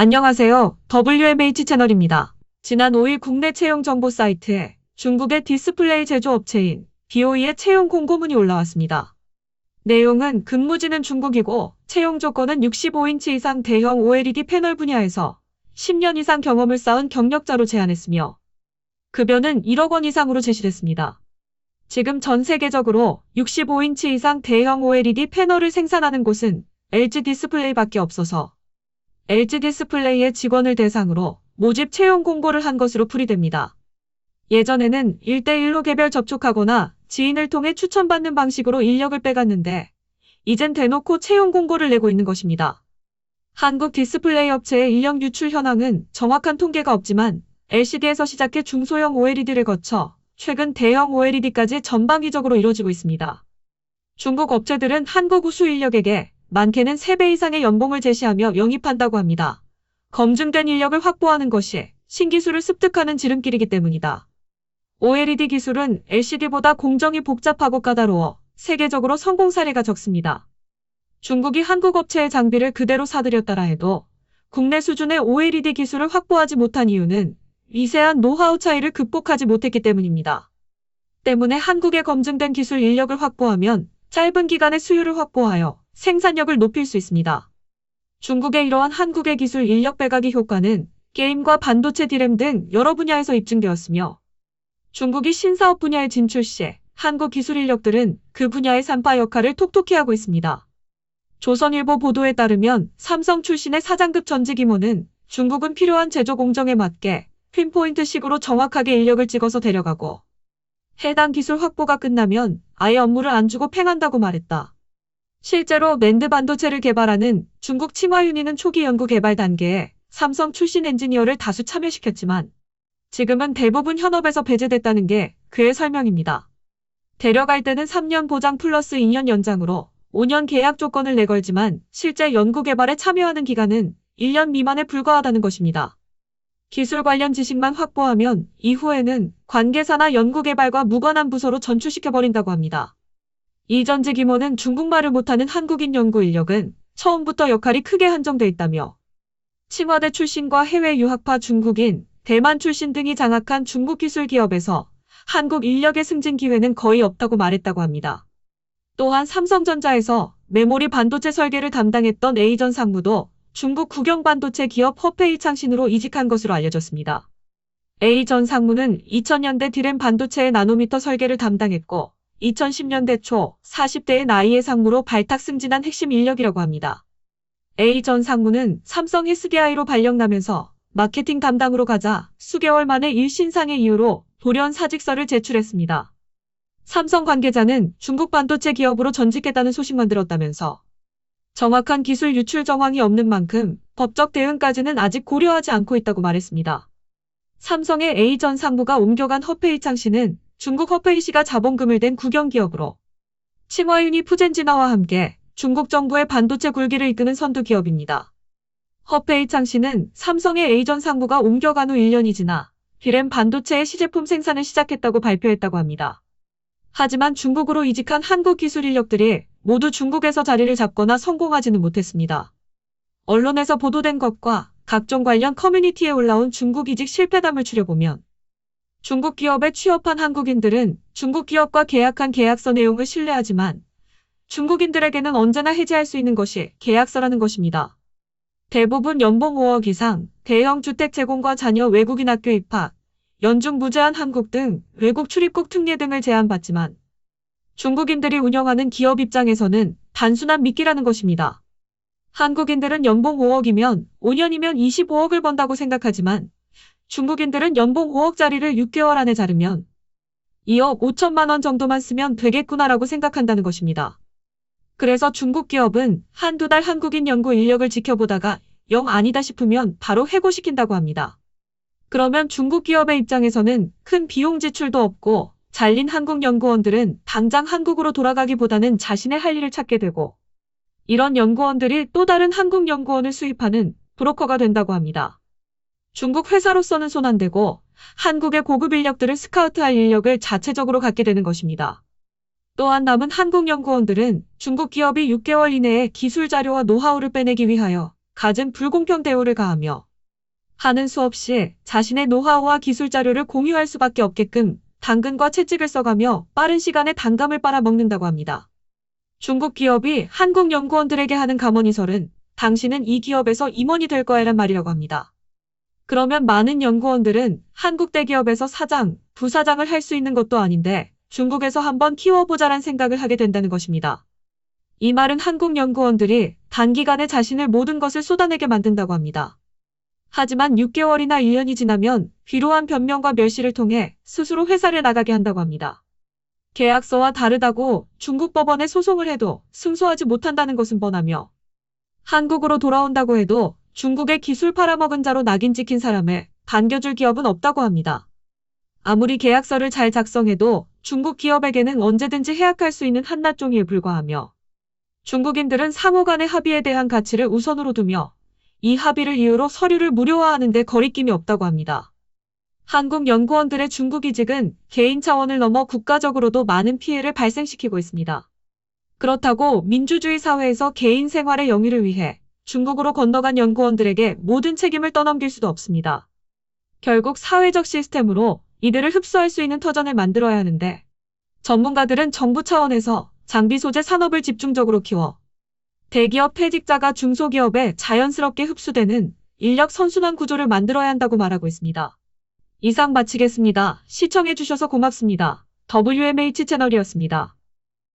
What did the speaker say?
안녕하세요. WMH 채널입니다. 지난 5일 국내 채용 정보 사이트에 중국의 디스플레이 제조업체인 BOE의 채용 공고문이 올라왔습니다. 내용은 근무지는 중국이고 채용 조건은 65인치 이상 대형 OLED 패널 분야에서 10년 이상 경험을 쌓은 경력자로 제안했으며 급여는 1억 원 이상으로 제시됐습니다. 지금 전 세계적으로 65인치 이상 대형 OLED 패널을 생산하는 곳은 LG 디스플레이밖에 없어서 LG 디스플레이의 직원을 대상으로 모집 채용 공고를 한 것으로 풀이됩니다. 예전에는 1대1로 개별 접촉하거나 지인을 통해 추천받는 방식으로 인력을 빼갔는데 이젠 대놓고 채용 공고를 내고 있는 것입니다. 한국 디스플레이 업체의 인력 유출 현황은 정확한 통계가 없지만 LCD에서 시작해 중소형 OLED를 거쳐 최근 대형 OLED까지 전방위적으로 이루어지고 있습니다. 중국 업체들은 한국 우수 인력에게 많게는 3배 이상의 연봉을 제시하며 영입한다고 합니다. 검증된 인력을 확보하는 것이 신기술을 습득하는 지름길이기 때문이다. OLED 기술은 LCD보다 공정이 복잡하고 까다로워 세계적으로 성공 사례가 적습니다. 중국이 한국 업체의 장비를 그대로 사들였다라 해도 국내 수준의 OLED 기술을 확보하지 못한 이유는 미세한 노하우 차이를 극복하지 못했기 때문입니다. 때문에 한국의 검증된 기술 인력을 확보하면 짧은 기간에 수요를 확보하여 생산력을 높일 수 있습니다. 중국의 이러한 한국의 기술 인력 빼가기 효과는 게임과 반도체 디램 등 여러 분야에서 입증되었으며 중국이 신사업 분야에 진출 시 한국 기술 인력들은 그 분야의 산파 역할을 톡톡히 하고 있습니다. 조선일보 보도에 따르면 삼성 출신의 사장급 전직 임원은 중국은 필요한 제조 공정에 맞게 핀포인트식으로 정확하게 인력을 찍어서 데려가고 해당 기술 확보가 끝나면 아예 업무를 안 주고 팽한다고 말했다. 실제로 낸드 반도체를 개발하는 중국 칭화윤이는 초기 연구 개발 단계에 삼성 출신 엔지니어를 다수 참여시켰지만 지금은 대부분 현업에서 배제됐다는 게 그의 설명입니다. 데려갈 때는 3년 보장 플러스 2년 연장으로 5년 계약 조건을 내걸지만 실제 연구 개발에 참여하는 기간은 1년 미만에 불과하다는 것입니다. 기술 관련 지식만 확보하면 이후에는 관계사나 연구개발과 무관한 부서로 전출시켜버린다고 합니다. 이 전직 임원은 중국말을 못하는 한국인 연구 인력은 처음부터 역할이 크게 한정돼 있다며 칭화대 출신과 해외 유학파 중국인, 대만 출신 등이 장악한 중국 기술 기업에서 한국 인력의 승진 기회는 거의 없다고 말했다고 합니다. 또한 삼성전자에서 메모리 반도체 설계를 담당했던 A전 상무도 중국 국영 반도체 기업 허페이 창신으로 이직한 것으로 알려졌습니다. A전 상무는 2000년대 디램 반도체의 나노미터 설계를 담당했고 2010년대 초 40대의 나이의 상무로 발탁 승진한 핵심 인력이라고 합니다. A전 상무는 삼성 SDI로 발령나면서 마케팅 담당으로 가자 수개월 만에 일 신상의 이유로 돌연 사직서를 제출했습니다. 삼성 관계자는 중국 반도체 기업으로 전직했다는 소식만 들었다면서 정확한 기술 유출 정황이 없는 만큼 법적 대응까지는 아직 고려하지 않고 있다고 말했습니다. 삼성의 A전 상무가 옮겨간 허페이 창씨는 중국 허페이시가 자본금을 댄 국영기업으로 칭화윤이 푸젠진화와 함께 중국 정부의 반도체 굴기를 이끄는 선두 기업입니다. 허페이 창씨는 삼성의 A전 상무가 옮겨간 후 1년이 지나 디램 반도체의 시제품 생산을 시작했다고 발표했다고 합니다. 하지만 중국으로 이직한 한국 기술 인력들이 모두 중국에서 자리를 잡거나 성공하지는 못했습니다. 언론에서 보도된 것과 각종 관련 커뮤니티에 올라온 중국 이직 실패담을 추려보면 중국 기업에 취업한 한국인들은 중국 기업과 계약한 계약서 내용을 신뢰하지만 중국인들에게는 언제나 해지할 수 있는 것이 계약서라는 것입니다. 대부분 연봉 5억 이상, 대형 주택 제공과 자녀 외국인 학교 입학, 연중 무제한 한국 등 외국 출입국 특례 등을 제한받지만 중국인들이 운영하는 기업 입장에서는 단순한 미끼라는 것입니다. 한국인들은 연봉 5억이면 5년이면 25억을 번다고 생각하지만 중국인들은 연봉 5억짜리를 6개월 안에 자르면 2억 5천만 원 정도만 쓰면 되겠구나라고 생각한다는 것입니다. 그래서 중국 기업은 한두 달 한국인 연구 인력을 지켜보다가 영 아니다 싶으면 바로 해고시킨다고 합니다. 그러면 중국 기업의 입장에서는 큰 비용 지출도 없고 잘린 한국 연구원들은 당장 한국으로 돌아가기보다는 자신의 할 일을 찾게 되고 이런 연구원들이 또 다른 한국 연구원을 수입하는 브로커가 된다고 합니다. 중국 회사로서는 손 안 대고 한국의 고급 인력들을 스카우트할 인력을 자체적으로 갖게 되는 것입니다. 또한 남은 한국 연구원들은 중국 기업이 6개월 이내에 기술 자료와 노하우를 빼내기 위하여 갖은 불공평 대우를 가하며 하는 수 없이 자신의 노하우와 기술 자료를 공유할 수밖에 없게끔 당근과 채찍을 써가며 빠른 시간에 단감을 빨아먹는다고 합니다. 중국 기업이 한국 연구원들에게 하는 감언이설은 당신은 이 기업에서 임원이 될 거야란 말이라고 합니다. 그러면 많은 연구원들은 한국 대기업에서 사장, 부사장을 할 수 있는 것도 아닌데 중국에서 한번 키워보자란 생각을 하게 된다는 것입니다. 이 말은 한국 연구원들이 단기간에 자신을 모든 것을 쏟아내게 만든다고 합니다. 하지만 6개월이나 1년이 지나면 비로한 변명과 멸시를 통해 스스로 회사를 나가게 한다고 합니다. 계약서와 다르다고 중국 법원에 소송을 해도 승소하지 못한다는 것은 뻔하며 한국으로 돌아온다고 해도 중국의 기술 팔아먹은 자로 낙인 찍힌 사람을 반겨줄 기업은 없다고 합니다. 아무리 계약서를 잘 작성해도 중국 기업에게는 언제든지 해약할 수 있는 한낱 종이에 불과하며 중국인들은 상호 간의 합의에 대한 가치를 우선으로 두며 이 합의를 이유로 서류를 무료화하는 데 거리낌이 없다고 합니다. 한국 연구원들의 중국 이직은 개인 차원을 넘어 국가적으로도 많은 피해를 발생시키고 있습니다. 그렇다고 민주주의 사회에서 개인 생활의 영위를 위해 중국으로 건너간 연구원들에게 모든 책임을 떠넘길 수도 없습니다. 결국 사회적 시스템으로 이들을 흡수할 수 있는 터전을 만들어야 하는데 전문가들은 정부 차원에서 장비 소재 산업을 집중적으로 키워 대기업 퇴직자가 중소기업에 자연스럽게 흡수되는 인력 선순환 구조를 만들어야 한다고 말하고 있습니다. 이상 마치겠습니다. 시청해주셔서 고맙습니다. WMH 채널이었습니다.